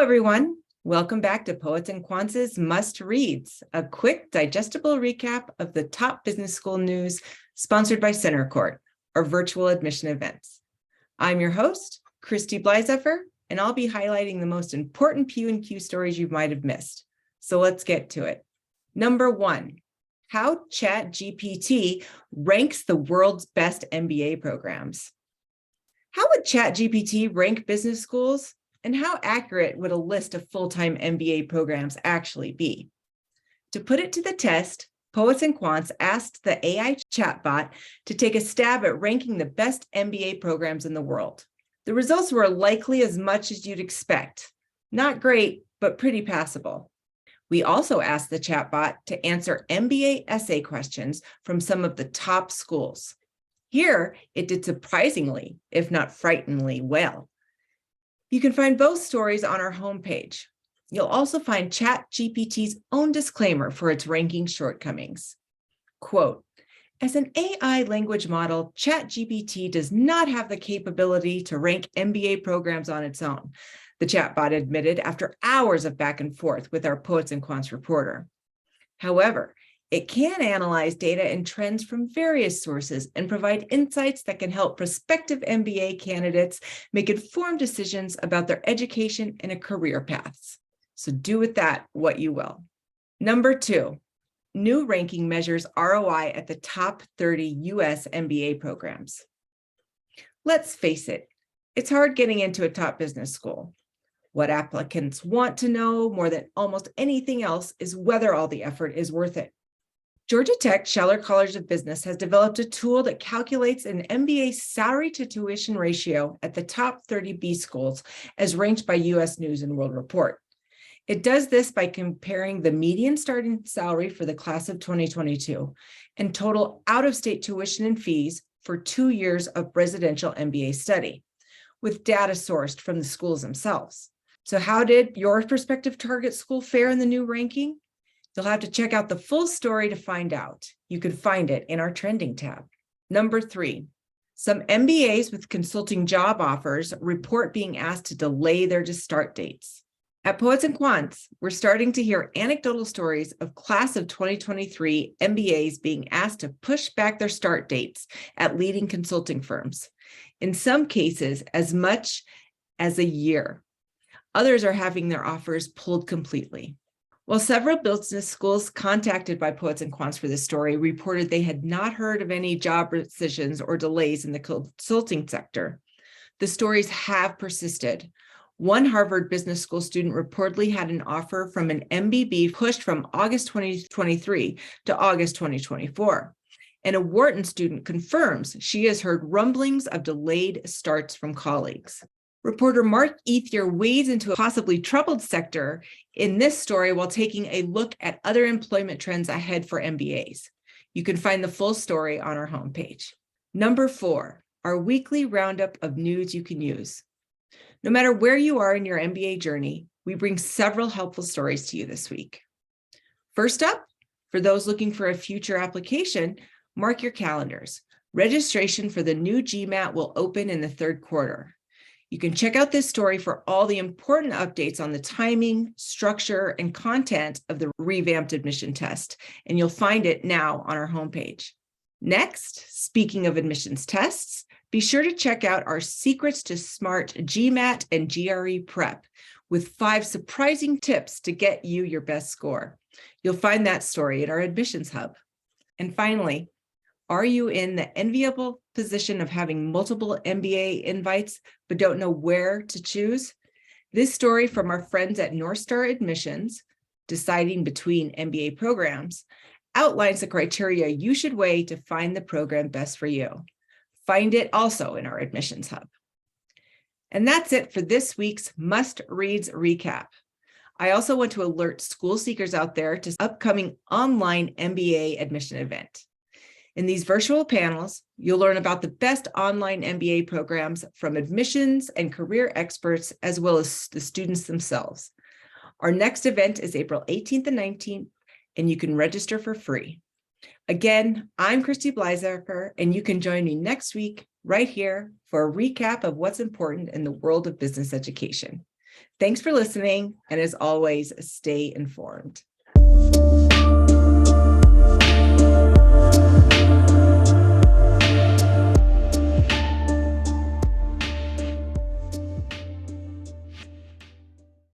everyone. Welcome back to Poets and Quants' Must Reads, a quick, digestible recap of the top business school news sponsored by Center Court, our virtual admission events. I'm your host, Christy Blyzeffer, and I'll be highlighting the most important P&Q stories you might have missed. So let's get to it. Number 1, how ChatGPT ranks the world's best MBA programs. How would ChatGPT rank business schools? And how accurate would a list of full-time MBA programs actually be? To put it to the test, Poets and Quants asked the AI chatbot to take a stab at ranking the best MBA programs in the world. The results were likely as much as you'd expect. Not great, but pretty passable. We also asked the chatbot to answer MBA essay questions from some of the top schools. Here, it did surprisingly, if not frighteningly well. You can find both stories on our homepage. You'll also find ChatGPT's own disclaimer for its ranking shortcomings. Quote, as an AI language model, ChatGPT does not have the capability to rank MBA programs on its own, the chatbot admitted after hours of back and forth with our Poets and Quants reporter. However, it can analyze data and trends from various sources and provide insights that can help prospective MBA candidates make informed decisions about their education and career paths. So do with that what you will. Number 2, new ranking measures ROI at the top 30 US MBA programs. Let's face it, it's hard getting into a top business school. What applicants want to know more than almost anything else is whether all the effort is worth it. Georgia Tech Scheller College of Business has developed a tool that calculates an MBA salary to tuition ratio at the top 30 B schools as ranked by US News and World Report. It does this by comparing the median starting salary for the class of 2022 and total out-of-state tuition and fees for 2 years of residential MBA study, with data sourced from the schools themselves. So how did your prospective target school fare in the new ranking? You'll have to check out the full story to find out. You can find it in our trending tab. Number 3, some MBAs with consulting job offers report being asked to delay their start dates. At Poets and Quants, we're starting to hear anecdotal stories of class of 2023 MBAs being asked to push back their start dates at leading consulting firms. In some cases, as much as a year. Others are having their offers pulled completely. While several business schools contacted by Poets and Quants for this story reported they had not heard of any job rescissions or delays in the consulting sector, the stories have persisted. One Harvard Business School student reportedly had an offer from an MBB pushed from August 2023 to August 2024. And a Wharton student confirms she has heard rumblings of delayed starts from colleagues. Reporter Mark Ethier wades into a possibly troubled sector in this story while taking a look at other employment trends ahead for MBAs. You can find the full story on our homepage. Number 4, our weekly roundup of news you can use. No matter where you are in your MBA journey, we bring several helpful stories to you this week. First up, for those looking for a future application, mark your calendars. Registration for the new GMAT will open in the 3rd quarter. You can check out this story for all the important updates on the timing, structure, and content of the revamped admission test, and you'll find it now on our homepage. Next, speaking of admissions tests, be sure to check out our Secrets to Smart GMAT and GRE Prep with 5 surprising tips to get you your best score. You'll find that story at our admissions hub. And finally, are you in the enviable position of having multiple MBA invites but don't know where to choose? This story from our friends at North Star Admissions, deciding between MBA programs, outlines the criteria you should weigh to find the program best for you. Find it also in our admissions hub. And that's it for this week's Must Reads recap. I also want to alert school seekers out there to upcoming online MBA admission event. In these virtual panels, you'll learn about the best online MBA programs from admissions and career experts, as well as the students themselves. Our next event is April 18th and 19th, and you can register for free. Again, I'm Christy Blyzeffer, and you can join me next week right here for a recap of what's important in the world of business education. Thanks for listening, and as always, stay informed.